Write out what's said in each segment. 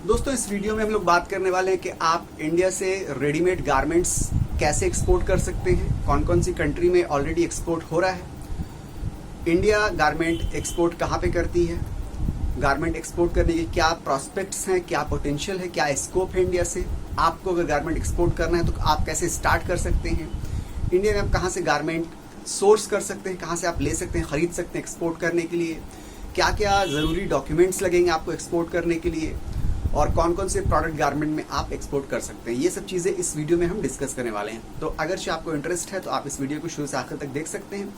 दोस्तों, इस वीडियो में हम लोग बात करने वाले हैं कि आप इंडिया से रेडीमेड गारमेंट्स कैसे एक्सपोर्ट कर सकते हैं, कौन कौन सी कंट्री में ऑलरेडी एक्सपोर्ट हो रहा है, इंडिया गारमेंट एक्सपोर्ट कहाँ पे करती है, गारमेंट एक्सपोर्ट करने के क्या प्रॉस्पेक्ट्स हैं, क्या पोटेंशियल है, क्या स्कोप है इंडिया से। आपको अगर गारमेंट एक्सपोर्ट करना है तो आप कैसे स्टार्ट कर सकते हैं, इंडिया में आप कहाँ से गारमेंट सोर्स कर सकते हैं, कहाँ से आप ले सकते हैं, खरीद सकते हैं एक्सपोर्ट करने के लिए, क्या क्या ज़रूरी डॉक्यूमेंट्स लगेंगे आपको एक्सपोर्ट करने के लिए, और कौन कौन से प्रोडक्ट गारमेंट में आप एक्सपोर्ट कर सकते हैं। ये सब चीज़ें इस वीडियो में हम डिस्कस करने वाले हैं। तो अगर आपको इंटरेस्ट है तो आप इस वीडियो को शुरू से आखिर तक देख सकते हैं,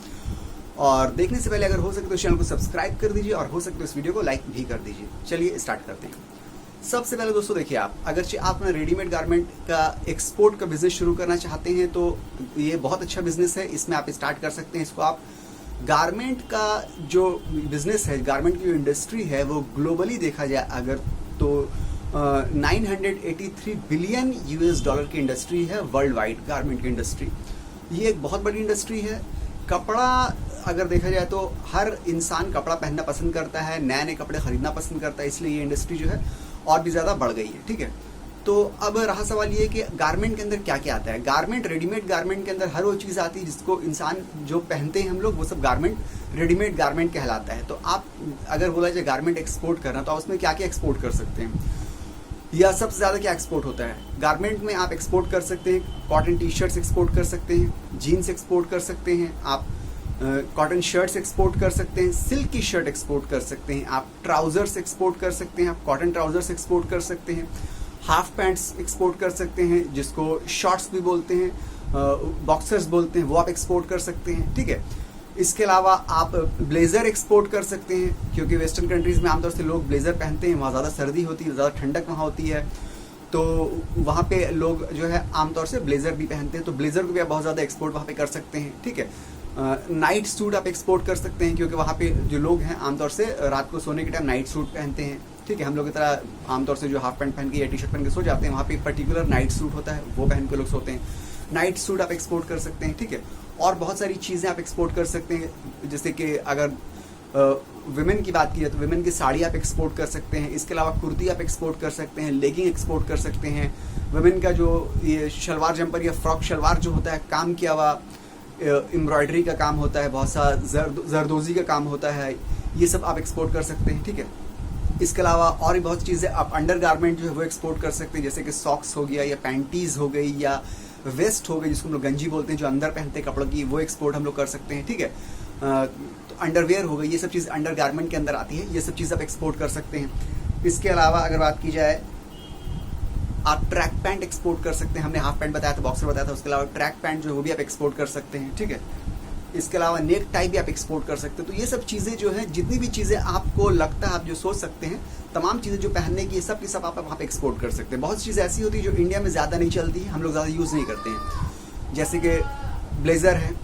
और देखने से पहले अगर हो सके तो चैनल को सब्सक्राइब कर दीजिए, और हो सके तो इस वीडियो को लाइक भी कर दीजिए। चलिए स्टार्ट करते हैं। सबसे पहले दोस्तों देखिए, आप अगर आप रेडीमेड गारमेंट का एक्सपोर्ट का बिजनेस शुरू करना चाहते हैं तो ये बहुत अच्छा बिजनेस है, इसमें आप स्टार्ट कर सकते हैं। इसको आप गारमेंट का जो बिजनेस है, गारमेंट की जो इंडस्ट्री है, वो ग्लोबली देखा जाए अगर तो 983 बिलियन यूएस डॉलर की इंडस्ट्री है वर्ल्ड वाइड गारमेंट की इंडस्ट्री। ये एक बहुत बड़ी इंडस्ट्री है। कपड़ा अगर देखा जाए तो हर इंसान कपड़ा पहनना पसंद करता है, नए नए कपड़े खरीदना पसंद करता है, इसलिए ये इंडस्ट्री जो है और भी ज़्यादा बढ़ गई है। ठीक है, तो अब रहा सवाल ये कि गारमेंट के अंदर क्या क्या आता है। गारमेंट, रेडीमेड गारमेंट के अंदर हर वो चीज़ आती है जिसको इंसान जो पहनते हैं हम लोग, वो सब गारमेंट, रेडीमेड गारमेंट कहलाता है। तो आप अगर बोला जाए गारमेंट एक्सपोर्ट करना, तो आप उसमें क्या क्या एक्सपोर्ट कर सकते हैं, या सबसे ज़्यादा क्या एक्सपोर्ट होता है गारमेंट में। आप एक्सपोर्ट कर सकते हैं कॉटन टी शर्ट्स एक्सपोर्ट कर सकते हैं, जीन्स एक्सपोर्ट कर सकते हैं, आप कॉटन शर्ट्स एक्सपोर्ट कर सकते हैं, सिल्क की शर्ट एक्सपोर्ट कर सकते हैं, आप ट्राउजर्स एक्सपोर्ट कर सकते हैं, आप कॉटन ट्राउजर्स एक्सपोर्ट कर सकते हैं, हाफ पैंट्स एक्सपोर्ट कर सकते हैं जिसको शॉर्ट्स भी बोलते हैं, बॉक्सर्स बोलते हैं, वो आप एक्सपोर्ट कर सकते हैं। ठीक है, इसके अलावा आप ब्लेज़र एक्सपोर्ट कर सकते हैं, क्योंकि वेस्टर्न कंट्रीज़ में आमतौर से लोग ब्लेज़र पहनते हैं, वहाँ ज़्यादा सर्दी होती है, ज़्यादा ठंडक वहाँ होती है, तो वहाँ पे लोग जो है आमतौर से ब्लेज़र भी पहनते हैं, तो ब्लेज़र को भी आप बहुत ज़्यादा एक्सपोर्ट वहाँ पे कर सकते हैं। ठीक है, नाइट सूट आप एक्सपोर्ट कर सकते हैं, क्योंकि वहाँ पे जो लोग हैं आमतौर से रात को सोने के टाइम नाइट सूट पहनते हैं। ठीक है, हम लोग की तरह आमतौर से जो हाफ पैंट पहन के या टी शर्ट पहन के सो जाते हैं, वहाँ पे पर्टिकुलर नाइट सूट होता है, वो पहन के लोग सोते हैं। नाइट सूट आप एक्सपोर्ट कर सकते हैं। ठीक है, और बहुत सारी चीज़ें आप एक्सपोर्ट कर सकते हैं, जैसे कि अगर विमेन की बात की जाए तो विमेन की साड़ी आप एक्सपोर्ट कर सकते हैं। इसके अलावा कुर्ती आप एक्सपोर्ट कर सकते हैं, लेगिंग एक्सपोर्ट कर सकते हैं। विमेन का जो ये शलवार जंपर या फ्रॉक शलवार जो होता है, काम किया हुआ एम्ब्रॉयडरी का काम होता है, बहुत सा जरदोजी का काम होता है, ये सब आप एक्सपोर्ट कर सकते हैं। ठीक है, इसके अलावा और भी बहुत चीज़ें आप अंडर गारमेंट जो है वो एक्सपोर्ट कर सकते हैं, जैसे कि सॉक्स हो गया, या पैंटीज़ हो गई, या वेस्ट हो गई जिसको हम लोग गंजी बोलते हैं, जो अंदर पहनते हैं कपड़ों की, वो एक्सपोर्ट हम लोग कर सकते हैं। ठीक है, तो अंडरवेयर हो गई, ये सब चीज़ अंडर गारमेंट के अंदर आती है, ये सब चीज़ आप एक्सपोर्ट कर सकते हैं। इसके अलावा अगर बात की जाए, आप ट्रैक पैंट एक्सपोर्ट कर सकते हैं। हमने हाफ पैंट बताया था, बॉक्सर बताया था, उसके अलावा ट्रैक पैंट जो है वो भी आप एक्सपोर्ट कर सकते हैं। ठीक है, इसके अलावा नेक टाई भी आप एक्सपोर्ट कर सकते हैं। तो ये सब चीज़ें जो हैं, जितनी भी चीज़ें आपको लगता है, आप जो सोच सकते हैं, तमाम चीज़ें जो पहनने की, सब की सब आप वहाँ पे एक्सपोर्ट कर सकते हैं। बहुत सी चीज़ें ऐसी होती है जो इंडिया में ज़्यादा नहीं चलती, हम लोग ज़्यादा यूज़ नहीं करते हैं, जैसे कि ब्लेज़र है,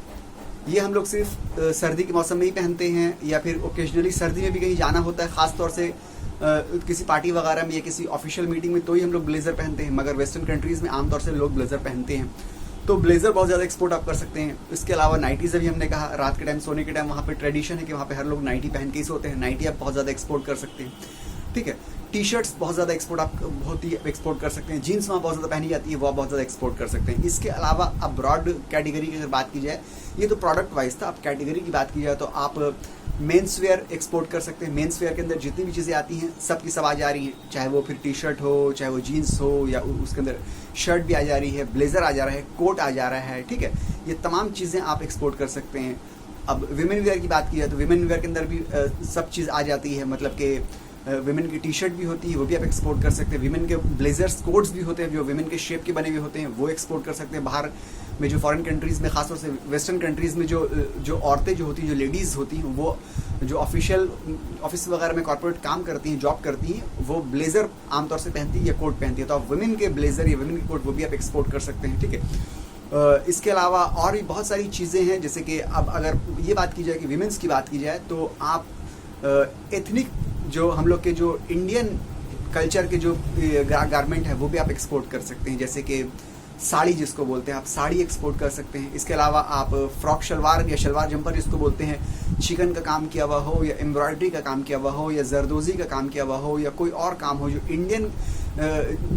ये हम लोग सिर्फ सर्दी के मौसम में ही पहनते हैं, या फिर ओकेजनली सर्दी में भी कहीं जाना होता है, ख़ास तौर से किसी पार्टी वगैरह में या किसी ऑफिशियल मीटिंग में, तो ही हम लोग ब्लेज़र पहनते हैं। मगर वेस्टर्न कंट्रीज़ में आमतौर से लोग ब्लेज़र पहनते हैं, तो ब्लेज़र बहुत ज़्यादा एक्सपोर्ट आप कर सकते हैं। इसके अलावा नाइटीज़ अभी हमने कहा, रात के टाइम सोने के टाइम वहाँ पे ट्रेडिशन है कि वहाँ पे हर लोग नाइटी पहन के ही सोते हैं, नाइटी आप बहुत ज़्यादा एक्सपोर्ट कर सकते हैं। ठीक है, टी शर्ट्स बहुत ज़्यादा एक्सपोर्ट आप बहुत ही एक्सपोर्ट कर सकते हैं, जीन्स वहाँ बहुत ज़्यादा पहनी जाती है, वो आप बहुत ज़्यादा एक्सपोर्ट कर सकते हैं। इसके अलावा अब ब्रॉड कैटेगरी की अगर बात की जाए, ये तो प्रोडक्ट वाइज था, अब कैटेगरी की बात की जाए तो आप मेंस वेयर एक्सपोर्ट कर सकते हैं। मेंस वेयर के अंदर जितनी भी चीज़ें आती हैं सब की सब आ जा रही हैं, चाहे वो फिर टी शर्ट हो, चाहे वो जीन्स हो, या उसके अंदर शर्ट भी आ जा रही है, ब्लेज़र आ जा रहा है, कोट आ जा रहा है। ठीक है, ये तमाम चीज़ें आप एक्सपोर्ट कर सकते हैं। अब विमेन वेयर की बात की जाए तो विमेन वेयर के अंदर भी सब चीज़ आ जाती है, मतलब कि विमेन की टी शर्ट भी होती है, वो भी आप एक्सपोर्ट कर सकते हैं। विमेन के ब्लेजर्स, कोट्स भी होते हैं जो विमेन के शेप के बने हुए होते हैं, वो एक्सपोर्ट कर सकते हैं। बाहर में जो फॉरेन कंट्रीज़ में, खासतौर से वेस्टर्न कंट्रीज़ में जो औरतें जो होती हैं, जो लेडीज़ होती हैं, वो जो ऑफिशियल ऑफिस वगैरह में कॉर्पोरेट काम करती हैं, जॉब करती हैं, वो ब्लेज़र आमतौर से पहनती है या कोट पहनती है, तो आप विमेन के ब्लेज़र या विमेन के कोट वो भी आप एक्सपोर्ट कर सकते हैं। ठीक है, इसके अलावा और भी बहुत सारी चीज़ें हैं, जैसे कि अब अगर ये बात की जाए कि विमेंस की बात की जाए, तो आप एथनिक जो हम लोग के जो इंडियन कल्चर के जो गारमेंट है वो भी आप एक्सपोर्ट कर सकते हैं, जैसे कि साड़ी जिसको बोलते हैं, आप साड़ी एक्सपोर्ट कर सकते हैं। इसके अलावा आप फ्रॉक शलवार या शलवार जंपर जिसको बोलते हैं, चिकन का काम किया हुआ हो या एम्ब्रॉयडरी का काम किया हुआ हो या जरदोजी का काम किया हुआ हो या कोई और काम हो जो इंडियन,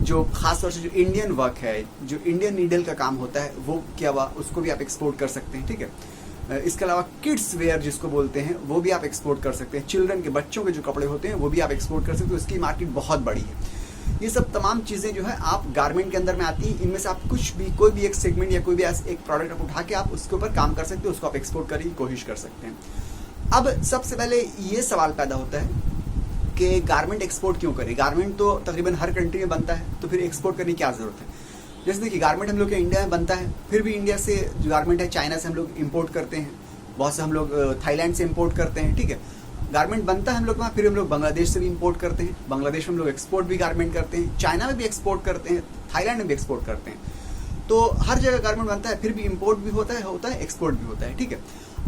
जो खासतौर से जो इंडियन वर्क है, जो इंडियन नीडल का काम होता है वो किया हुआ, उसको भी आप एक्सपोर्ट कर सकते हैं। ठीक है। इसके अलावा किड्स वेयर जिसको बोलते हैं वो भी आप एक्सपोर्ट कर सकते हैं। चिल्ड्रन के, बच्चों के जो कपड़े होते हैं वो भी आप एक्सपोर्ट कर सकते हैं, उसकी मार्केट बहुत बड़ी है। ये सब तमाम चीज़ें जो है आप गारमेंट के अंदर में आती हैं। इनमें से आप कुछ भी, कोई भी एक सेगमेंट या कोई भी एक प्रोडक्ट आप उठा के आप उसके ऊपर काम कर सकते हो, उसको आप एक्सपोर्ट करने की कोशिश कर सकते हैं। अब सबसे पहले ये सवाल पैदा होता है कि गारमेंट एक्सपोर्ट क्यों करें? गारमेंट तो तकरीबन हर कंट्री में बनता है, तो फिर एक्सपोर्ट करने की क्या ज़रूरत है? जैसे देखिए, गारमेंट हम लोग के इंडिया में बनता है, फिर भी इंडिया से जो गारमेंट है चाइना से हम लोग इम्पोर्ट करते हैं, बहुत से हम लोग थाईलैंड से इम्पोर्ट करते हैं। ठीक है, गारमेंट बनता है हम लोग वहाँ, फिर हम लोग बांग्लादेश से भी इम्पोर्ट करते हैं, बांग्लादेश में हम लोग एक्सपोर्ट भी गारमेंट करते हैं, चाइना में भी एक्सपोर्ट करते हैं, थाईलैंड में भी एक्सपोर्ट करते हैं। तो हर जगह गारमेंट बनता है, फिर भी इम्पोर्ट भी होता है एक्सपोर्ट भी होता है। ठीक है,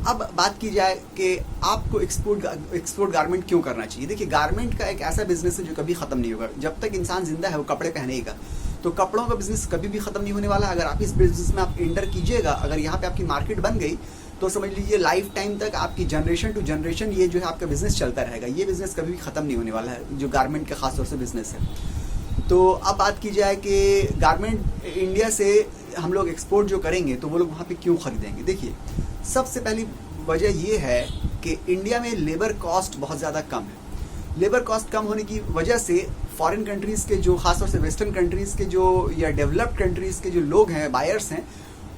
अब बात की जाए कि आपको एक्सपोर्ट गारमेंट क्यों करना चाहिए। देखिए, गारमेंट का एक ऐसा बिजनेस है जो कभी ख़त्म नहीं होगा। जब तक इंसान जिंदा है वो कपड़े पहनेगा, तो कपड़ों का बिजनेस कभी भी ख़त्म नहीं होने वाला। अगर आप इस बिजनेस में आप एंटर कीजिएगा, अगर यहाँ पे आपकी मार्केट बन गई, तो समझ लीजिए लाइफ टाइम तक आपकी जनरेशन टू जनरेशन ये जो है आपका बिजनेस चलता रहेगा। ये बिजनेस कभी भी ख़त्म नहीं होने वाला है, जो गारमेंट का खास तौर से बिजनेस है। तो अब बात की जाए कि गारमेंट इंडिया से हम लोग एक्सपोर्ट जो करेंगे तो वो लोग वहाँ पे क्यों खरीदेंगे। देखिए, सबसे पहली वजह ये है कि इंडिया में लेबर कॉस्ट बहुत ज़्यादा कम है। लेबर कॉस्ट कम होने की वजह से फॉरेन कंट्रीज़ के जो, खासतौर से वेस्टर्न कंट्रीज़ के जो या डेवलप्ड कंट्रीज़ के जो लोग हैं, बायर्स हैं,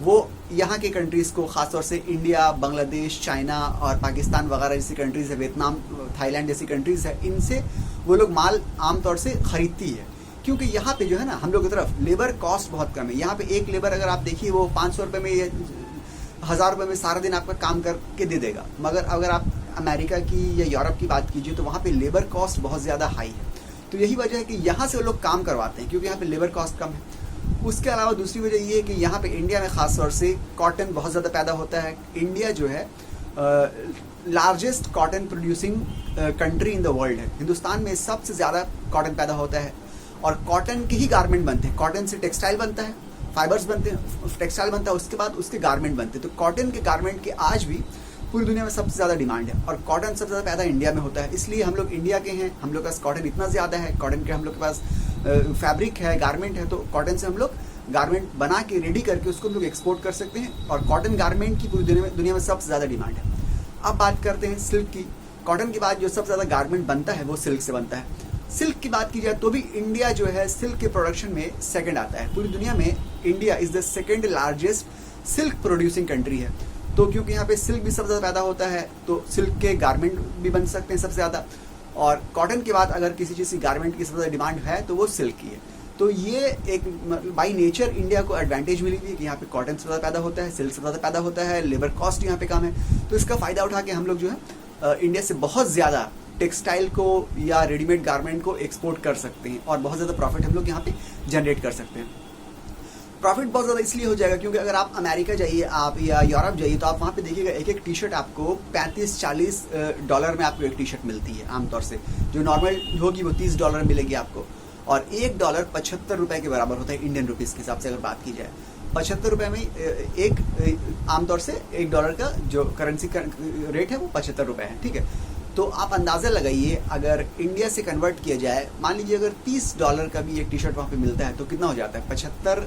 वो यहाँ के कंट्रीज़ को, खासतौर से इंडिया, बांग्लादेश, चाइना और पाकिस्तान वगैरह जैसी कंट्रीज़ है, वियतनाम, थाईलैंड जैसी कंट्रीज़ है, इनसे वो लोग माल आमतौर से खरीदती है। क्योंकि यहाँ पे जो है ना, हम लोग की तरफ लेबर कॉस्ट बहुत कम है। यहाँ पे एक लेबर अगर आप देखिए वो 500 रुपये में या 1000 रुपये में सारा दिन आपका काम करके दे देगा। मगर अगर आप अमेरिका की या यूरोप की बात कीजिए तो वहाँ पे लेबर कॉस्ट बहुत ज़्यादा हाई है। तो यही वजह है कि यहाँ से वो लोग काम करवाते हैं, क्योंकि यहाँ पे लेबर कॉस्ट कम है। उसके अलावा दूसरी वजह ये है कि यहाँ पे इंडिया में ख़ास तौर से कॉटन बहुत ज़्यादा पैदा होता है। इंडिया जो है largest cotton producing country in the world है। हिंदुस्तान में सबसे ज़्यादा कॉटन पैदा होता है और कॉटन के ही गारमेंट बनते हैं। कॉटन से टेक्सटाइल बनता है, फाइबर्स बनते हैं, टेक्सटाइल बनता है, उसके बाद उसके गारमेंट बनते हैं। तो कॉटन के गारमेंट के आज भी पूरी दुनिया में सबसे ज़्यादा डिमांड है और कॉटन सबसे ज़्यादा पैदा इंडिया में होता है। इसलिए हम लोग इंडिया के हैं, हम लोग के पास कॉटन इतना ज़्यादा है, कॉटन के हम लोग के पास फैब्रिक है, गारमेंट है, तो कॉटन से हम लोग गारमेंट बना के रेडी करके उसको हम लोग एक्सपोर्ट कर सकते हैं और कॉटन गारमेंट की पूरी दुनिया में सबसे ज़्यादा डिमांड है। अब बात करते हैं सिल्क की। कॉटन के बाद जो सबसे ज़्यादा गारमेंट बनता है वो सिल्क से बनता है। सिल्क की बात की जाए तो भी इंडिया जो है सिल्क के प्रोडक्शन में सेकंड आता है। पूरी दुनिया में India is the second largest silk producing country है। तो क्योंकि यहाँ पे सिल्क भी सबसे ज़्यादा पैदा होता है, तो सिल्क के गारमेंट भी बन सकते हैं सबसे ज़्यादा। और कॉटन के बाद अगर किसी चीज़ की गारमेंट की सबसे ज़्यादा डिमांड है तो वो सिल्क की है। तो ये एक बाई नेचर इंडिया को एडवांटेज मिली हुई है कि यहाँ पे कॉटन से ज़्यादा पैदा होता है, सिल्क से ज़्यादा पैदा होता है, लेबर कॉस्ट यहाँ पे कम है। तो इसका फ़ायदा उठा के हम लोग जो है इंडिया से बहुत ज़्यादा टेक्सटाइल को या रेडीमेड गारमेंट को एक्सपोर्ट कर सकते हैं और बहुत ज़्यादा प्रॉफिट हम लोग यहाँ पे जनरेट कर सकते हैं। प्रॉफिट बहुत ज़्यादा इसलिए हो जाएगा क्योंकि अगर आप अमेरिका जाइए आप या यूरोप जाइए तो आप वहाँ पे देखिएगा एक एक टी शर्ट आपको $35-40 में आपको एक टी शर्ट मिलती है आमतौर से। जो नॉर्मल होगी वो $30 में मिलेगी आपको और $1 ₹75 के बराबर होता है इंडियन रुपीज़ के हिसाब से अगर बात की जाए। 75 रुपये में एक आमतौर से $1 का जो करेंसी का रेट है वो 75 रुपये है। ठीक है, तो आप अंदाज़ा लगाइए अगर इंडिया से कन्वर्ट किया जाए, मान लीजिए अगर $30 का भी एक टी शर्ट वहाँ पे मिलता है तो कितना हो जाता है। 75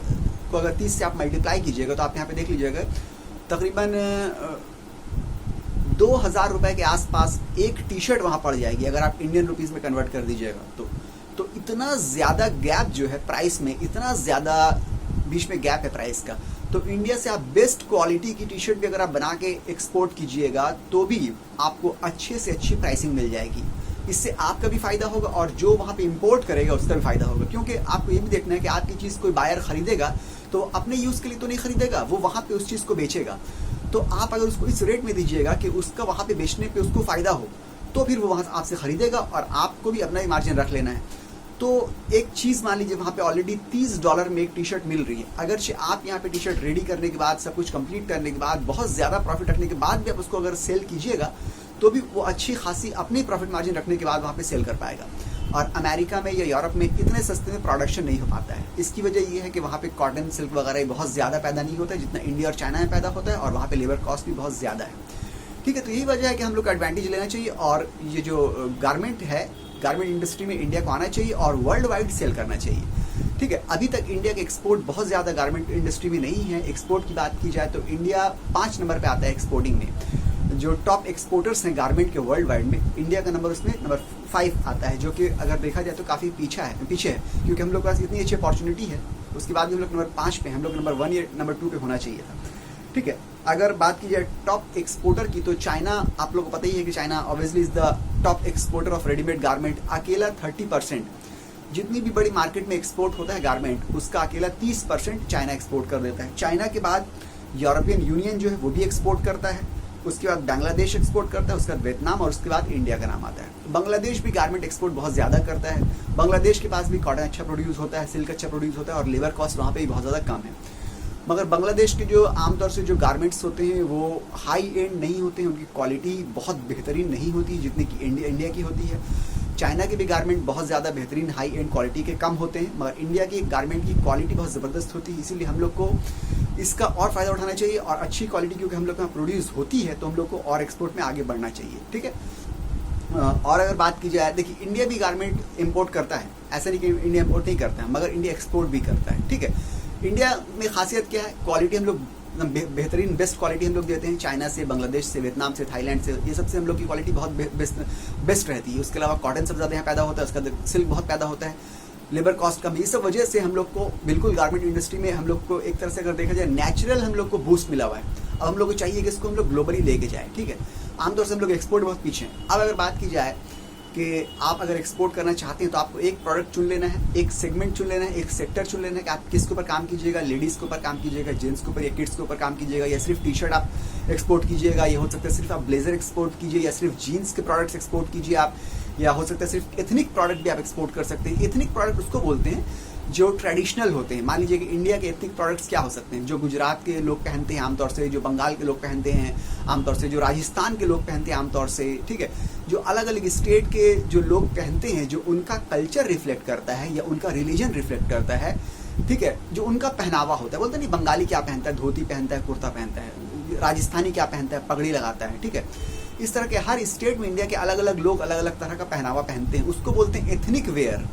को अगर 30 से आप मल्टीप्लाई कीजिएगा तो आप यहाँ पे देख लीजिएगा तकरीबन 2000 रुपये के आसपास एक टी शर्ट वहाँ पड़ जाएगी अगर आप इंडियन रुपीज़ में कन्वर्ट कर दीजिएगा तो इतना ज़्यादा गैप जो है प्राइस में, इतना ज़्यादा बीच में गैप है प्राइस का। तो इंडिया से आप बेस्ट क्वालिटी की टी शर्ट भी अगर आप बना के एक्सपोर्ट कीजिएगा तो भी आपको अच्छे से अच्छी प्राइसिंग मिल जाएगी। इससे आपका भी फ़ायदा होगा और जो वहाँ पे इंपोर्ट करेगा उसका भी फ़ायदा होगा, क्योंकि आपको ये भी देखना है कि आपकी चीज़ कोई बायर खरीदेगा तो अपने यूज़ के लिए तो नहीं खरीदेगा, वो वहाँ पे उस चीज़ को बेचेगा। तो आप अगर उसको इस रेट में दीजिएगा कि उसका वहाँ पे बेचने पे उसको फ़ायदा हो तो फिर वो वहाँ आपसे ख़रीदेगा और आपको भी अपना ही मार्जिन रख लेना है। तो एक चीज़ मान लीजिए वहाँ पे ऑलरेडी $30 में एक टी शर्ट मिल रही है, अगर आप यहाँ पे टी शर्ट रेडी करने के बाद सब कुछ कंप्लीट करने के बाद बहुत ज़्यादा प्रॉफिट रखने के बाद भी आप उसको अगर सेल कीजिएगा तो भी वो अच्छी खासी अपनी प्रॉफिट मार्जिन रखने के बाद वहाँ पे सेल कर पाएगा। और अमेरिका में या यूरोप में इतने सस्ते में प्रोडक्शन नहीं हो पाता है। इसकी वजह ये है कि वहाँ पे कॉटन सिल्क वगैरह बहुत ज़्यादा पैदा नहीं होता है जितना इंडिया और चाइना में पैदा होता है, और वहाँ पे लेबर कॉस्ट भी बहुत ज़्यादा है। ठीक है, तो यही वजह है कि हम लोग को एडवांटेज लेना चाहिए और ये जो गारमेंट है, गारमेंट इंडस्ट्री में इंडिया को आना चाहिए और वर्ल्ड वाइड सेल करना चाहिए। ठीक है, अभी तक इंडिया के एक्सपोर्ट बहुत ज़्यादा गारमेंट इंडस्ट्री में नहीं है। एक्सपोर्ट की बात की जाए तो इंडिया 5 नंबर पे आता है एक्सपोर्टिंग में। जो टॉप एक्सपोर्टर्स हैं गारमेंट के वर्ल्ड वाइड में, इंडिया का नंबर उसमें नंबर 5 आता है, जो कि अगर देखा जाए तो काफ़ी पीछे है क्योंकि हम लोग के पास इतनी अच्छी अपॉर्चुनिटी है। उसके बाद भी हम लोग नंबर 5 पे, हम लोग नंबर 1 या नंबर 2 पे होना चाहिए था। ठीक है, अगर बात की जाए टॉप एक्सपोर्टर की तो चाइना, आप लोग को पता ही है कि China obviously is the top exporter of readymade garment. अकेला 30%, जितनी भी बड़ी मार्केट में एक्सपोर्ट होता है गारमेंट, उसका अकेला 30% चाइना एक्सपोर्ट कर देता है। चाइना के बाद यूरोपियन यूनियन जो है वो भी एक्सपोर्ट करता है, उसके बाद बांग्लादेश एक्सपोर्ट करता है, उसके बाद वियतनाम, और उसके बाद इंडिया का नाम आता है। बांग्लादेश भी गारमेंट एक्सपोर्ट बहुत ज़्यादा करता है। बांग्लादेश के पास भी कॉटन अच्छा प्रोड्यूस होता है, सिल्क अच्छा प्रोड्यूस होता है, और लेबर कॉस्ट वहाँ पे भी बहुत ज़्यादा कम है। मगर बांग्लादेश के जो आमतौर से जो गारमेंट्स होते हैं वो हाई एंड नहीं होते हैं, उनकी क्वालिटी बहुत बेहतरीन नहीं होती है जितनी कि इंडिया की होती है। चाइना के भी गारमेंट बहुत ज़्यादा बेहतरीन हाई एंड क्वालिटी के कम होते हैं, मगर इंडिया की गारमेंट की क्वालिटी बहुत ज़बरदस्त होती है। इसीलिए हम लोग को इसका और फ़ायदा उठाना चाहिए, और अच्छी क्वालिटी क्योंकि हम लोग के यहाँ प्रोड्यूस होती है तो हम लोग को और एक्सपोर्ट में आगे बढ़ना चाहिए। ठीक है, और अगर बात की जाए, देखिए इंडिया भी गारमेंट इंपोर्ट करता है, ऐसा नहीं कि इंडिया इंपोर्ट नहीं करता है, मगर इंडिया एक्सपोर्ट भी करता है। ठीक है, इंडिया में खासियत क्या है, क्वालिटी हम लोग बेहतरीन बेस्ट क्वालिटी हम लोग देते हैं। चाइना से, बांग्लादेश से, वियतनाम से, थाईलैंड से, ये सबसे हम लोग की क्वालिटी बहुत बेस्ट रहती है। उसके अलावा कॉटन सबसे ज़्यादा यहाँ पैदा होता है, उसका सिल्क बहुत पैदा होता है, लेबर कॉस्ट कम है। ये सब वजह से हम लोग को बिल्कुल गारमेंट इंडस्ट्री में हम लोग को एक तरह से अगर देखा जाए नेचुरल हम लोग को बूस्ट मिला हुआ है। अब हम लोग को चाहिए कि इसको हम लोग ग्लोबली लेके जाए। ठीक है, आमतौर से हम लोग एक्सपोर्ट बहुत पीछे हैं। अब अगर बात की जाए कि आप अगर एक्सपोर्ट करना चाहते हैं तो आपको एक प्रोडक्ट चुन लेना है, एक सेगमेंट चुन लेना है, एक सेक्टर चुन लेना है कि आप किसके ऊपर काम कीजिएगा। लेडीज़ के ऊपर काम कीजिएगा, जेंट्स के ऊपर या किड्स के ऊपर काम कीजिएगा, या सिर्फ टी शर्ट आप एक्सपोर्ट कीजिएगा, या हो सकता है सिर्फ आप ब्लेजर एक्सपोर्ट कीजिए, या सिर्फ जीन्स के प्रोडक्ट्स एक्सपोर्ट कीजिए आप, या हो सकता है सिर्फ एथनिक प्रोडक्ट भी आप एक्सपोर्ट कर सकते हैं। एथनिक प्रोडक्ट उसको बोलते हैं जो ट्रेडिशनल होते हैं। मान लीजिए कि इंडिया के एथनिक प्रोडक्ट्स क्या हो सकते हैं, जो गुजरात के लोग पहनते हैं आमतौर से, जो बंगाल के लोग पहनते हैं आमतौर से, जो राजस्थान के लोग पहनते हैं आमतौर से। ठीक है, जो अलग अलग स्टेट के जो लोग पहनते हैं, जो उनका कल्चर रिफ्लेक्ट करता है या उनका रिलीजन रिफ्लेक्ट करता है। ठीक है, जो उनका पहनावा होता है, बोलते नहीं बंगाली क्या पहनता है, धोती पहनता है, कुर्ता पहनता है, राजस्थानी क्या पहनता है, पगड़ी लगाता है। ठीक है, इस तरह के हर स्टेट में इंडिया के अलग अलग लोग अलग अलग तरह का पहनावा पहनते हैं, उसको बोलते हैं एथनिक वेयर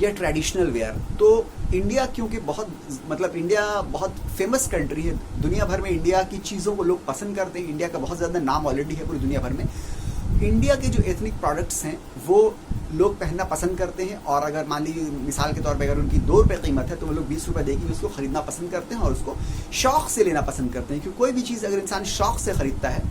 या ट्रेडिशनल वेयर। तो इंडिया क्योंकि इंडिया बहुत फेमस कंट्री है, दुनिया भर में इंडिया की चीज़ों को लोग पसंद करते हैं, इंडिया का बहुत ज़्यादा नाम ऑलरेडी है पूरी दुनिया भर में। इंडिया के जो एथनिक प्रोडक्ट्स हैं वो लोग पहनना पसंद करते हैं, और अगर मान लीजिए मिसाल के तौर पे अगर उनकी 2 रुपये कीमत है तो वो लोग 20 रुपये देके उसको खरीदना पसंद करते हैं और उसको शौक से लेना पसंद करते हैं। क्योंकि कोई भी चीज़ अगर इंसान शौक से खरीदता है,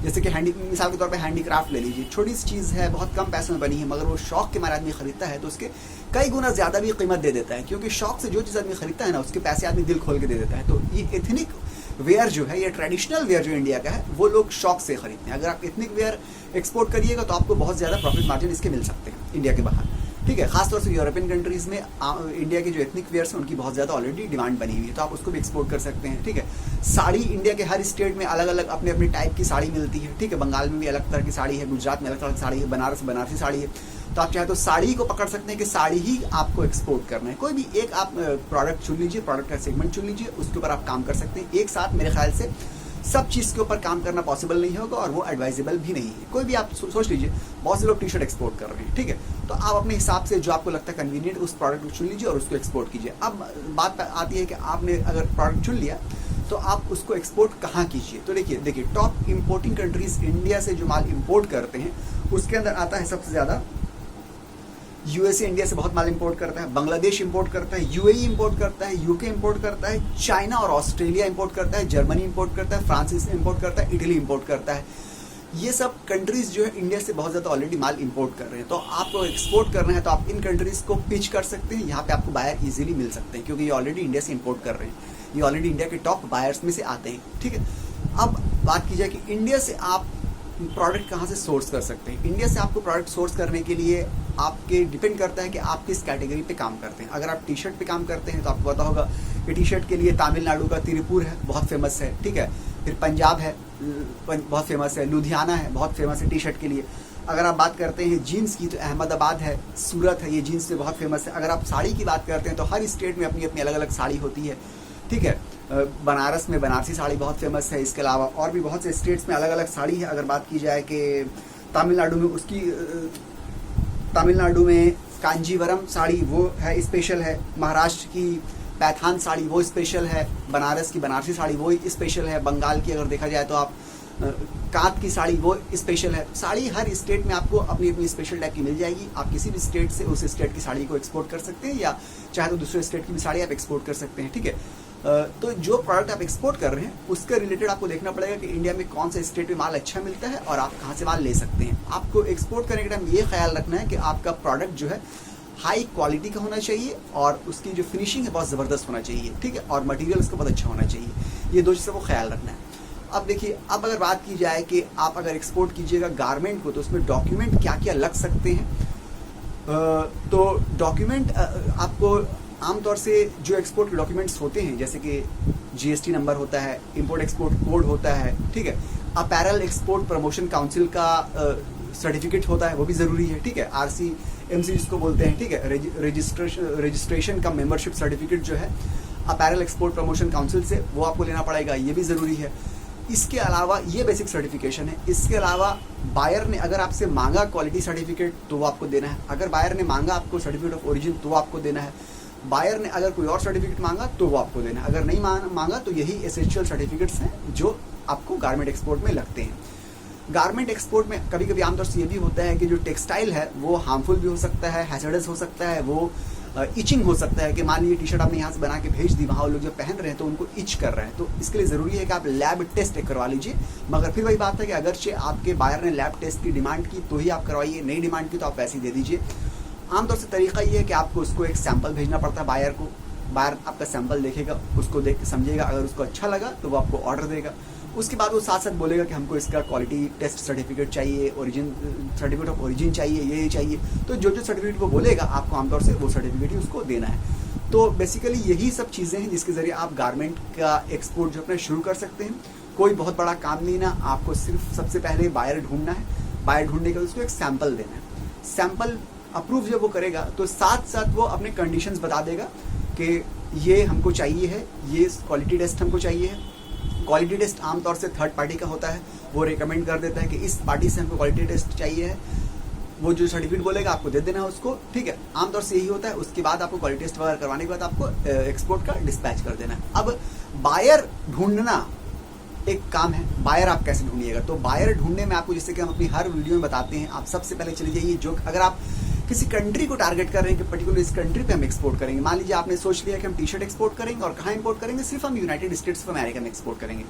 जैसे कि मिसाल के तौर पे हैंडीक्राफ्ट ले लीजिए, छोटी सी चीज़ है, बहुत कम पैसों में बनी है, मगर वो शौक के मारे आदमी खरीदता है तो उसके कई गुना ज़्यादा भी कीमत दे देता है, क्योंकि शौक से जो चीज़ आदमी खरीदता है ना, उसके पैसे आदमी दिल खोल के दे देता है। तो ये एथनिक वेयर जो है, ये ट्रेडिशनल वेयर जो इंडिया का है, वो लोग शौक से खरीदते हैं। अगर आप एथनिक वेयर एक्सपोर्ट करिएगा तो आपको बहुत ज़्यादा प्रॉफिट मार्जिन इसके मिल सकते हैं इंडिया के बाहर। ठीक है, खासतौर से यूरोपियन कंट्रीज़ में इंडिया के जो एथनिक वेयर्स हैं उनकी बहुत ज़्यादा ऑलरेडी डिमांड बनी हुई है, तो आप उसको भी एक्सपोर्ट कर सकते हैं। ठीक है, साड़ी इंडिया के हर स्टेट में अलग अलग अपने अपने टाइप की साड़ी मिलती है। ठीक है, बंगाल में भी अलग तरह की साड़ी है, गुजरात में अलग तरह की साड़ी है, बनारसी साड़ी है। तो आप चाहे तो साड़ी को पकड़ सकते हैं कि साड़ी ही आपको एक्सपोर्ट करना है। कोई भी एक आप प्रोडक्ट चुन लीजिए, प्रोडक्ट का सेगमेंट चुन लीजिए, उसके ऊपर आप काम कर सकते हैं। एक साथ मेरे ख्याल से सब चीज़ के ऊपर काम करना पॉसिबल नहीं होगा, और वो एडवाइजेबल भी नहीं है। कोई भी आप सोच लीजिए, बहुत से लोग टी शर्ट एक्सपोर्ट कर रहे हैं। ठीक है, तो आप अपने हिसाब से जो आपको लगता है कन्वीनियंट उस प्रोडक्ट को चुन लीजिए और उसको एक्सपोर्ट कीजिए। अब बात आती है कि आपने अगर प्रोडक्ट चुन लिया तो आप उसको एक्सपोर्ट कहाँ कीजिए। तो देखिए टॉप इंपोर्टिंग कंट्रीज इंडिया से जो माल इंपोर्ट करते हैं उसके अंदर आता है सबसे ज़्यादा यूएसए, इंडिया से बहुत माल इंपोर्ट करता है, बांग्लादेश इंपोर्ट करता है, यूएई इंपोर्ट करता है, यूके इंपोर्ट करता है, चाइना और ऑस्ट्रेलिया इंपोर्ट करता है, जर्मनी इंपोर्ट करता है, फ्रांस इंपोर्ट करता है, इटली इंपोर्ट करता है। ये सब कंट्रीज जो है इंडिया से बहुत ज़्यादा ऑलरेडी माल इंपोर्ट कर रहे हैं। तो आपको एक्सपोर्ट करना है तो आप इन कंट्रीज़ को पिच कर सकते हैं, यहाँ पे आपको बायर इजीली मिल सकते हैं, क्योंकि ये ऑलरेडी इंडिया से इंपोर्ट कर रहे हैं, ये ऑलरेडी इंडिया के टॉप बायर्स में से आते हैं। ठीक है, अब बात की जाए कि इंडिया से आप प्रोडक्ट कहाँ से सोर्स कर सकते हैं। इंडिया से आपको प्रोडक्ट सोर्स करने के लिए आपके डिपेंड करता है कि आप किस कैटेगरी पे काम करते हैं। अगर आप टी शर्ट पे काम करते हैं तो आपको पता होगा कि टी शर्ट के लिए तमिलनाडु का तिरुपुर है, बहुत फेमस है। ठीक है, फिर पंजाब है, बहुत फेमस है, लुधियाना है, बहुत फेमस है टी शर्ट के लिए। अगर आप बात करते हैं जीन्स की तो अहमदाबाद है, सूरत है, ये जीन्स से बहुत फेमस है। अगर आप साड़ी की बात करते हैं तो हर स्टेट में अपनी अपनी अलग अलग साड़ी होती है, ठीक है। बनारस में बनारसी साड़ी बहुत फेमस है। इसके अलावा और भी बहुत से स्टेट्स में अलग अलग साड़ी है। अगर बात की जाए कि तमिलनाडु में तमिलनाडु में कांजीवरम साड़ी वो है, स्पेशल है। महाराष्ट्र की पैठान साड़ी वो स्पेशल है। बनारस की बनारसी साड़ी वो स्पेशल है। बंगाल की अगर देखा जाए तो आप कांत की साड़ी वो स्पेशल है। साड़ी हर स्टेट में आपको अपनी अपनी स्पेशल टाइप की मिल जाएगी। आप किसी भी स्टेट से उस स्टेट की साड़ी को एक्सपोर्ट कर सकते हैं, या चाहे तो दूसरे स्टेट की भी साड़ी आप एक्सपोर्ट कर सकते हैं, ठीक है। तो जो प्रोडक्ट आप एक्सपोर्ट कर रहे हैं उसके रिलेटेड आपको देखना पड़ेगा कि इंडिया में कौन सा स्टेट में माल अच्छा मिलता है और आप कहाँ से माल ले सकते हैं। आपको एक्सपोर्ट करने के टाइम ये ख्याल रखना है कि आपका प्रोडक्ट जो है हाई क्वालिटी का होना चाहिए और उसकी जो फिनिशिंग है बहुत ज़बरदस्त होना चाहिए, ठीक है, और मटेरियल उसका बहुत अच्छा होना चाहिए। ये दो चीज़ों को ख्याल रखना है। अब देखिए, अब अगर बात की जाए कि आप अगर एक्सपोर्ट कीजिएगा गारमेंट को तो उसमें डॉक्यूमेंट क्या क्या लग सकते हैं। तो डॉक्यूमेंट आपको आमतौर से जो एक्सपोर्ट के डॉक्यूमेंट्स होते हैं, जैसे कि जीएसटी नंबर होता है, इंपोर्ट एक्सपोर्ट कोड होता है, ठीक है, अपैरल एक्सपोर्ट प्रमोशन काउंसिल का सर्टिफिकेट होता है, वो भी ज़रूरी है, ठीक है, RCMC जिसको बोलते हैं, ठीक है, रजिस्ट्रेशन का मेंबरशिप सर्टिफिकेट जो है अपैरल एक्सपोर्ट प्रमोशन काउंसिल से, वो आपको लेना पड़ेगा, ये भी ज़रूरी है। इसके अलावा ये बेसिक सर्टिफिकेशन है। इसके अलावा बायर ने अगर आपसे मांगा क्वालिटी सर्टिफिकेट तो वो आपको देना है। अगर बायर ने मांगा आपको सर्टिफिकेट ऑफ ओरिजिन तो वो आपको देना है। बायर ने अगर कोई और सर्टिफिकेट मांगा तो वो आपको देना है। अगर नहीं मांगा तो यही एसेंशियल सर्टिफिकेट्स हैं जो आपको गारमेंट एक्सपोर्ट में लगते हैं। गारमेंट एक्सपोर्ट में कभी कभी आमतौर से ये भी होता है कि जो टेक्सटाइल है वो हार्मफुल भी हो सकता है, हैजर्डस हो सकता है, वो इचिंग हो सकता है कि मान लीजिए टी शर्ट आपने यहाँ से बना के भेज दी, वहाँ लोग जो पहन रहे हैं तो उनको इच कर रहे हैं, तो इसके लिए ज़रूरी है कि आप लैब टेस्ट करवा लीजिए। मगर फिर वही बात है कि अगरचे आपके बायर ने लैब टेस्ट की डिमांड की तो ही आप करवाइए, नहीं डिमांड की तो आप पैसे दे दीजिए। आमतौर से तरीका ये है कि आपको उसको एक सैंपल भेजना पड़ता है बायर को। बायर आपका सैंपल देखेगा, उसको देख के समझेगा, अगर उसको अच्छा लगा तो वो आपको ऑर्डर देगा। उसके बाद वो साथ साथ बोलेगा कि हमको इसका क्वालिटी टेस्ट सर्टिफिकेट चाहिए, ओरिजिन सर्टिफिकेट ऑफ ओरिजिन चाहिए, ये चाहिए। तो जो जो सर्टिफिकेट वो बोलेगा आपको आमतौर से वो सर्टिफिकेट ही उसको देना है। तो बेसिकली यही सब चीज़ें हैं जिसके ज़रिए आप गारमेंट का एक्सपोर्ट जो अपना शुरू कर सकते हैं। कोई बहुत बड़ा काम नहीं ना, आपको सिर्फ सबसे पहले बायर ढूंढना है। बायर ढूंढने के बाद उसको एक सैंपल देना है। सैंपल अप्रूव जब वो करेगा तो साथ साथ वो अपने कंडीशंस बता देगा कि ये हमको चाहिए है, ये क्वालिटी टेस्ट हमको चाहिए है। क्वालिटी टेस्ट आमतौर से थर्ड पार्टी का होता है, वो रिकमेंड कर देता है कि इस पार्टी से हमको क्वालिटी टेस्ट चाहिए है। वो जो सर्टिफिकेट बोलेगा आपको दे देना है उसको, ठीक है, आमतौर से यही होता है। उसके बाद आपको क्वालिटी टेस्ट वगैरह करवाने के बाद आपको एक्सपोर्ट का डिस्पैच कर देना है। अब बायर ढूंढना एक काम है। बायर आप कैसे ढूंढिएगा, तो बायर ढूंढने में आपको, जैसे कि हम अपनी हर वीडियो में बताते हैं, आप सबसे पहले चले जाइए जो अगर आप किसी कंट्री को टारगेट कर रहे हैं कि पर्टिकुलर इस कंट्री पे हम एक्सपोर्ट करेंगे। मान लीजिए आपने सोच लिया कि हम टी शर्ट एक्सपोर्ट करेंगे और कहाँ इंपोर्ट करेंगे, सिर्फ हम यूनाइटेड स्टेट्स ऑफ अमेरिका में एक्सपोर्ट करेंगे।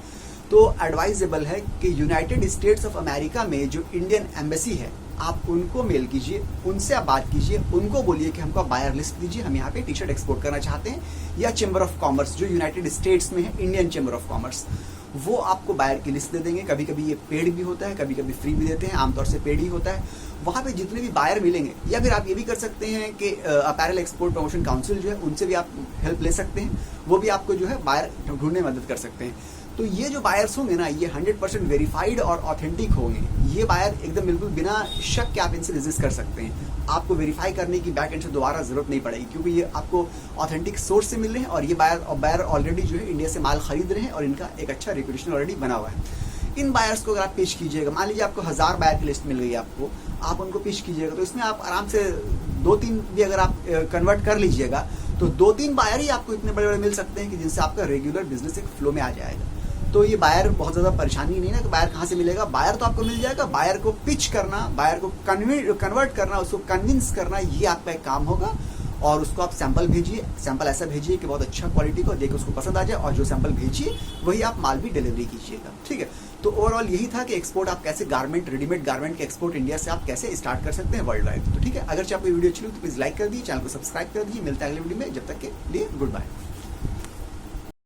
तो एडवाइजेबल है कि यूनाइटेड स्टेट्स ऑफ अमेरिका में जो इंडियन एम्बेसी है आप उनको मेल कीजिए, उनसे आप बात कीजिए, उनको बोलिए कि हमको बायर लिस्ट दीजिए, हम यहाँ पे टी शर्ट एक्सपोर्ट करना चाहते हैं। या चैम्बर ऑफ कॉमर्स जो यूनाइटेड स्टेट्स में है, इंडियन चैम्बर ऑफ कॉमर्स, वो आपको बायर की लिस्ट दे देंगे। कभी कभी ये पेड भी होता है, कभी कभी फ्री भी देते हैं, आमतौर से पेड ही होता है। वहाँ पे जितने भी बायर मिलेंगे, या फिर आप ये भी कर सकते हैं कि अपैरल एक्सपोर्ट प्रमोशन काउंसिल जो है उनसे भी आप हेल्प ले सकते हैं, वो भी आपको जो है बायर ढूंढने में मदद कर सकते हैं। तो ये जो बायर्स होंगे ना, ये 100% वेरीफाइड और ऑथेंटिक होंगे। ये बायर एकदम बिल्कुल बिना शक के आप इनसे बिजनेस कर सकते हैं। आपको वेरीफाई करने की बैक एंड से दोबारा जरूरत नहीं पड़ेगी, क्योंकि ये आपको ऑथेंटिक सोर्स से मिल रहे हैं और ये बायर ऑलरेडी जो है इंडिया से माल खरीद रहे हैं और इनका एक अच्छा रेपुटेशन ऑलरेडी बना हुआ है। इन बायर्स को अगर आप पेश कीजिएगा, मान लीजिए आपको 1000 बायर की लिस्ट मिल गई आपको, आप उनको पेश कीजिएगा तो इसमें आप आराम से 2-3 भी अगर आप कन्वर्ट कर लीजिएगा तो 2-3 बायर ही आपको इतने बड़े बड़े मिल सकते हैं कि जिनसे आपका रेगुलर बिजनेस एक फ्लो में आ जाएगा। तो ये बायर बहुत ज़्यादा परेशानी नहीं है कि बायर कहाँ से मिलेगा। बायर तो आपको मिल जाएगा। बायर को पिच करना, बायर को कन्वर्ट करना, उसको कन्विंस करना, ये आपका एक काम होगा। और उसको आप सैंपल भेजिए, सैंपल ऐसा भेजिए कि बहुत अच्छा क्वालिटी को देख उसको पसंद आ जाए, और जो सैंपल भेजिए वही आप माल भी डिलीवरी कीजिएगा, ठीक है। तो ओवरऑल यही था कि एक्सपोर्ट आप कैसे गारमेंट, रेडीमेड गारमेंट के एक्सपोर्ट इंडिया से आप कैसे स्टार्ट कर सकते हैं वर्ल्ड वाइड। तो ठीक है, अगर आपको वीडियो अच्छी लगी तो प्लीज़ लाइक कर दीजिए, चैनल को सब्सक्राइब कर दीजिए। मिलते हैं अगले वीडियो में, जब तक के लिए गुड बाय।